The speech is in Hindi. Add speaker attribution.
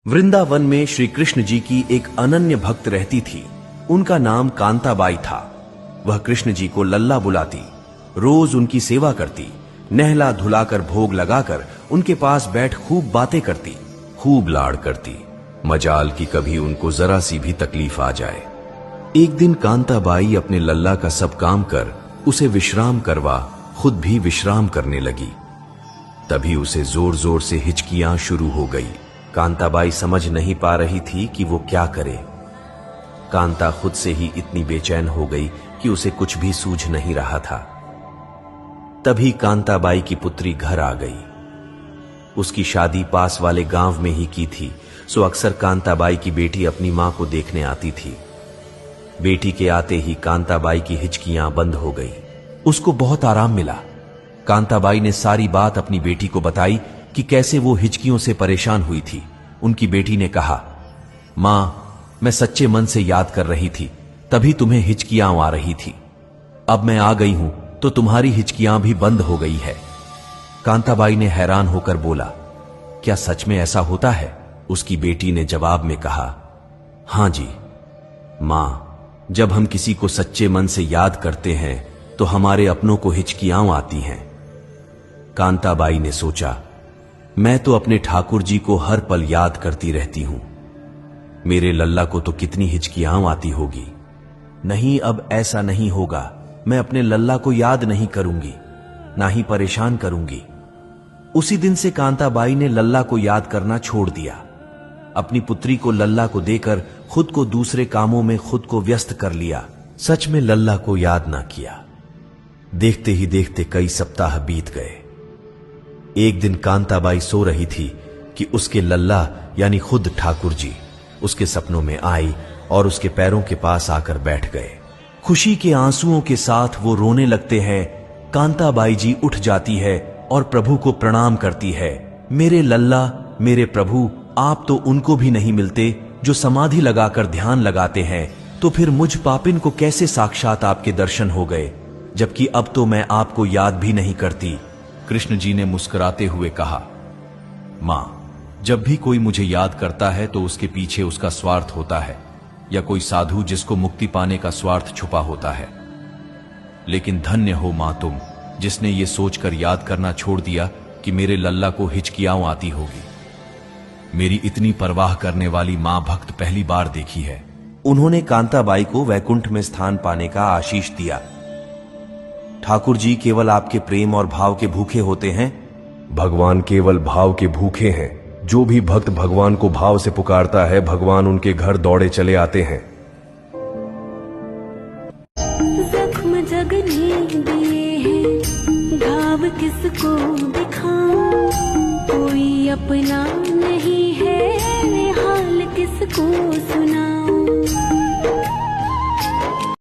Speaker 1: वृंदावन में श्री कृष्ण जी की एक अनन्य भक्त रहती थी। उनका नाम कांताबाई था। वह कृष्ण जी को लल्ला बुलाती, रोज उनकी सेवा करती, नहला धुलाकर भोग लगाकर उनके पास बैठ खूब बातें करती, खूब लाड़ करती। मजाल की कभी उनको जरा सी भी तकलीफ आ जाए। एक दिन कांताबाई अपने लल्ला का सब काम कर उसे विश्राम करवा खुद भी विश्राम करने लगी। तभी उसे जोर जोर से हिचकियां शुरू हो गई। कांताबाई समझ नहीं पा रही थी कि वो क्या करे। कांता खुद से ही इतनी बेचैन हो गई कि उसे कुछ भी सूझ नहीं रहा था। तभी कांताबाई की पुत्री घर आ गई। उसकी शादी पास वाले गांव में ही की थी, सो अक्सर कांताबाई की बेटी अपनी मां को देखने आती थी। बेटी के आते ही कांताबाई की हिचकियां बंद हो गई। उसको बहुत आराम मिला। कांताबाई ने सारी बात अपनी बेटी को बताई कि कैसे वो हिचकियों से परेशान हुई थी। उनकी बेटी ने कहा, मां, मैं सच्चे मन से याद कर रही थी, तभी तुम्हें हिचकियां आ रही थी। अब मैं आ गई हूं तो तुम्हारी हिचकियां भी बंद हो गई है। कांताबाई ने हैरान होकर बोला, क्या सच में ऐसा होता है? उसकी बेटी ने जवाब में कहा, हां जी मां, जब हम किसी को सच्चे मन से याद करते हैं तो हमारे अपनों को हिचकियां आती हैं। कांताबाई ने सोचा, मैं तो अपने ठाकुर जी को हर पल याद करती रहती हूं, मेरे लल्ला को तो कितनी हिचकियां आती होगी। नहीं, अब ऐसा नहीं होगा। मैं अपने लल्ला को याद नहीं करूंगी, ना ही परेशान करूंगी। उसी दिन से कांताबाई ने लल्ला को याद करना छोड़ दिया। अपनी पुत्री को लल्ला को देकर खुद को दूसरे कामों में खुद को व्यस्त कर लिया। सच में लल्ला को याद ना किया। देखते ही देखते कई सप्ताह बीत गए। एक दिन कांताबाई सो रही थी कि उसके लल्ला यानी खुद ठाकुर जी उसके सपनों में आई और उसके पैरों के पास आकर बैठ गए। खुशी के आंसुओं के साथ वो रोने लगते हैं। कांताबाई जी उठ जाती है और प्रभु को प्रणाम करती है। मेरे लल्ला, मेरे प्रभु, आप तो उनको भी नहीं मिलते जो समाधि लगाकर ध्यान लगाते हैं, तो फिर मुझ पापिन को कैसे साक्षात आपके दर्शन हो गए, जबकि अब तो मैं आपको याद भी नहीं करती। कृष्ण जी ने मुस्कुराते हुए कहा, मां, जब भी कोई मुझे याद करता है तो उसके पीछे उसका स्वार्थ होता है, या कोई साधु जिसको मुक्ति पाने का स्वार्थ छुपा होता है। लेकिन धन्य हो मां तुम, जिसने ये सोचकर याद करना छोड़ दिया कि मेरे लल्ला को हिचकियां आती होगी। मेरी इतनी परवाह करने वाली मां भक्त पहली बार देखी है। उन्होंने कांताबाई को वैकुंठ में स्थान पाने का आशीष दिया। ठाकुर जी केवल आपके प्रेम और भाव के भूखे होते हैं।
Speaker 2: भगवान केवल भाव के भूखे हैं। जो भी भक्त भगवान को भाव से पुकारता है, भगवान उनके घर दौड़े चले आते हैं।
Speaker 3: जख्म जगने दिए हैं, घाव किसको दिखाऊं, कोई अपना नहीं है।